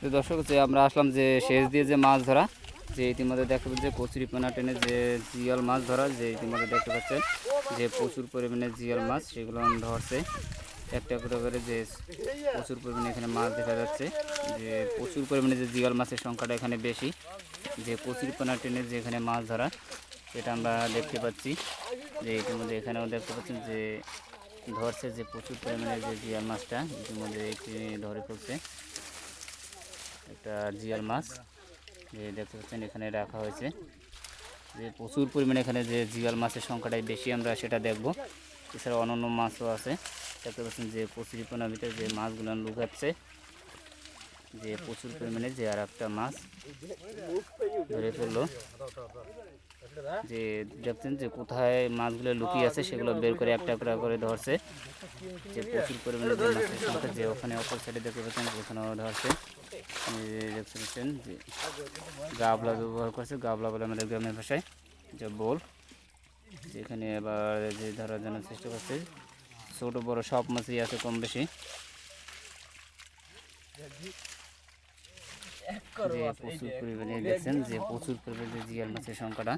তো দর্শক যে আমরা আসলাম যে সেচ দিয়ে যে মাছ ধরা, যে ইতিমধ্যে দেখতে পাচ্ছি যে কচুরিপানা টেনে যে জিয়াল মাছ ধরা, যে ইতিমধ্যে দেখতে পাচ্ছেন যে প্রচুর পরিমাণে জিয়াল মাছ সেগুলো ধরছে একটা করে, যে প্রচুর পরিমাণে এখানে মাছ দেখা যাচ্ছে, যে প্রচুর পরিমাণে যে জিয়াল মাছের সংখ্যাটা এখানে বেশি, যে কচুরিপানা টেনে যে এখানে মাছ ধরা সেটা আমরা দেখতে পাচ্ছি। যে ইতিমধ্যে এখানেও দেখতে পাচ্ছেন যে ধরছে যে প্রচুর পরিমাণে যে জিয়াল মাছটা ইতিমধ্যে একটি ধরে ফেলছে একটা জিয়াল মাছ, যে দেখতে পাচ্ছেন এখানে রাখা হয়েছে। যে প্রচুর পরিমাণে এখানে যে জিয়াল মাছের সংখ্যাটাই বেশি আমরা সেটা দেখব। এছাড়া অন্যান্য মাছও আছে, দেখতে পাচ্ছেন যে কচুরিপানার ভিতরে যে মাছগুলো লুকাচ্ছে, যে প্রচুর পরিমাণে যে আর একটা মাছ ধরে ফেললো। যে দেখছেন যে কোথায় মাছগুলো লুকিয়ে আছে সেগুলো বের করে একটা করে ধরছে। যে প্রচুর পরিমাণে যে মাছের সংখ্যা, যে ওখানে অপর সাইডে দেখতে পাচ্ছেন ওখানেও ধরছে। দেখতে পাচ্ছেন যে গাবলা ব্যবহার করছে, গাবলা বলে আমাদের গ্রামের ভাষায়, যে বোল। যেখানে আবার যে ধরার জন্য চেষ্টা করছে, ছোট বড় সব মাছই আছে কম বেশি। যে প্রচুর পরিমাণে দেখছেন যে প্রচুর পরিমাণে যে জিয়াল মাছের সংখ্যাটা।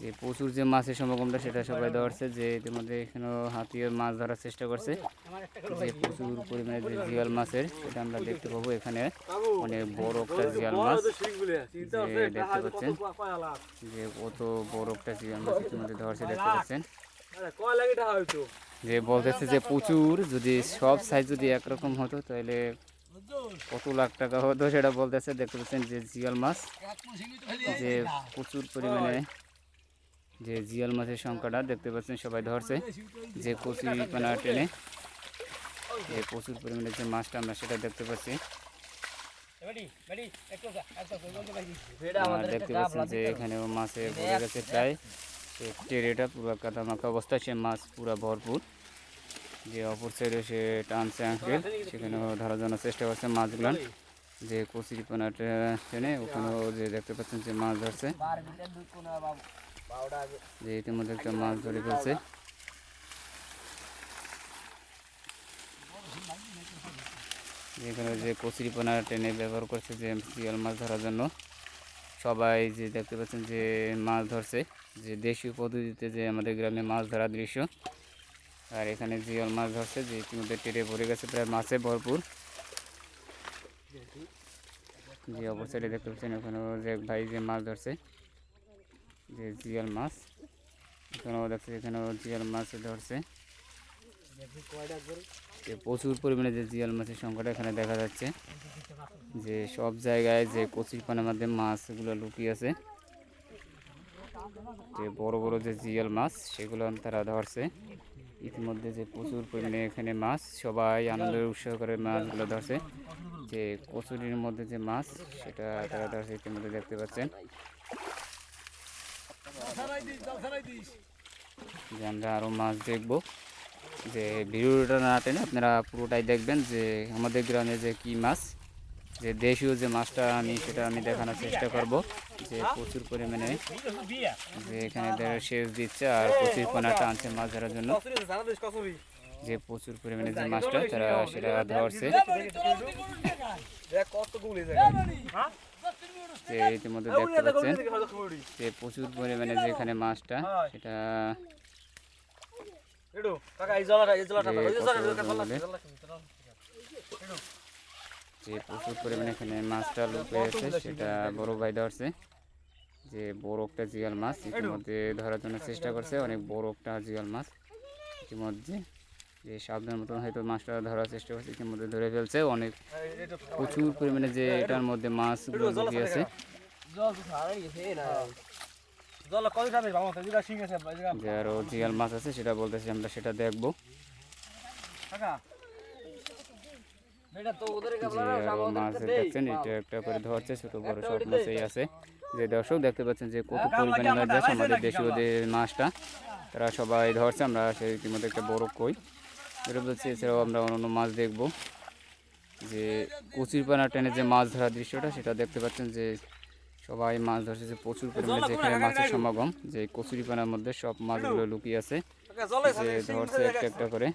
যে প্রচুর যে মাছের সমাগমটা সেটা সবাই ধরছে, যে ইতিমধ্যে এখানেও হাতিয়ে মাছ ধরার চেষ্টা করছে। যে প্রচুর পরিমাণে যে জিয়াল মাছের সেটা আমরা দেখতে পাবো। এখানে অনেক বড় একটা জিয়াল মাছ, যে দেখতে পাচ্ছেন যে কত বড় একটা জিয়াল মাছ ইতিমধ্যে ধরছে, দেখতে পাচ্ছেন। যে বলতেছে যে প্রচুর, যদি সব সাইজ যদি একরকম হতো তাহলে কত লাখ টাকা হতো সেটা বলতেছে। দেখতে পাচ্ছেন যে জিয়াল মাছ, যে প্রচুর পরিমাণে যে জিয়াল মাছের সংখ্যাটা দেখতে পাচ্ছেন সবাই ধরছে, যে কচুরিপানা টেনে যে প্রচুর পরিমাণে যে মাছটা আমরা সেটা দেখতে পাচ্ছি। আর দেখতে পাচ্ছেন যে এখানেও মাছে ভরে গেছে প্রায়, টেরেটা পুরো কাদা মাখা অবস্থা, সে মাছ পুরো ভরপুর। যে অপর সাইডে সে টানছে আঙ্কেল, সেখানেও ধরার জন্য চেষ্টা করছে মাছগুলো, যে কচুরিপানা টেনে ওখানেও যে দেখতে পাচ্ছেন যে মাছ ধরছে। যে ইতিমধ্যে একটা মাছ ধরে ফেলছে। যেখানে যে কচুরিপানা টেনে ব্যবহার করছে যে জিয়াল মাছ ধরার জন্য, সবাই যে দেখতে পাচ্ছেন যে মাছ ধরছে, যে দেশীয় পদ্ধতিতে যে আমাদের গ্রামে মাছ ধরার দৃশ্য। আর এখানে জিয়াল মাছ ধরছে, যে ইতিমধ্যে টেরে ভরে গেছে প্রায় মাছে ভরপুর। যে অপর সাইডে দেখতে পাচ্ছেন ওখানেও যে ভাই যে মাছ ধরছে, যে জিয়াল মাছ এখানেও দেখছে, এখানেও জিয়াল মাছ ধরছে। যে প্রচুর পরিমাণে যে জিয়াল মাছের সংখ্যাটা এখানে দেখা যাচ্ছে, যে সব জায়গায় যে কচুরিপানার মধ্যে মাছগুলো লুকিয়ে আছে। যে বড় বড় যে জিয়াল মাছ সেগুলো তারা ধরছে ইতিমধ্যে। যে প্রচুর পরিমাণে এখানে মাছ, সবাই আনন্দের উৎসাহ করে মাছগুলো ধরছে। যে কচুরির মধ্যে যে মাছ সেটা তারা ধরছে ইতিমধ্যে, দেখতে পাচ্ছেন। যে আমরা আরও মাছ দেখব, যে ভিডিওটা না টেনে আপনারা পুরোটাই দেখবেন, যে আমাদের গ্রামে যে কী মাছ, যে দেশীয় যে মাছটা সেটা আমি দেখানোর চেষ্টা করব। যে প্রচুর পরিমাণে যে এখানে সেচ দিচ্ছে আর কচুরিপানা টানছে মাছ ধরার জন্য, যে প্রচুর পরিমাণে যে মাছটা তারা সেটা ধরছে। যে ইতিমধ্যে দেখতে পাচ্ছেন যে প্রচুর পরিমাণে যে এখানে মাছটা সেটা যে প্রচুর পরিমাণে এখানে মাছটা লুকিয়ে আছে সেটা বড় ভাই ধরছে। যে বড় একটা জিয়াল মাছ ইতিমধ্যে ধরার জন্য চেষ্টা করছে, অনেক বড় একটা জিয়াল মাছ ইতিমধ্যে। যে সাবধান মতন হয়তো মাছটা ধরার চেষ্টা করছে, ইতিমধ্যে ধরে ফেলছে। অনেক প্রচুর পরিমাণে যে এটার মধ্যে মাছগুলো লুকিয়ে আছে। যে আরো জিয়াল মাছ আছে সেটা বলতেছি, আমরা সেটা দেখবো। যে আরো মাছ দেখছেন, এটা একটা করে ধরছে, ছোট বড় সব মাছই আছে। যে দর্শক দেখতে পাচ্ছেন যে কত পরিমাণে মাছ আছে আমাদের দেশীয় যে মাছটা তারা সবাই ধরছে। আমরা সেই ইতিমধ্যে একটা বড় কই এটা বলছি। এছাড়াও আমরা অন্যান্য মাছ দেখব। যে কচুরিপানা টেনে যে মাছ ধরার দৃশ্যটা সেটা দেখতে পাচ্ছেন, যে সবাই মাছ ধরছে। যে প্রচুর পরিমাণে যেখানে মাছের সমাগম, যে কচুরিপানার মধ্যে সব মাছগুলো লুকিয়ে আছে। যে ধরছে একটা একটা করে।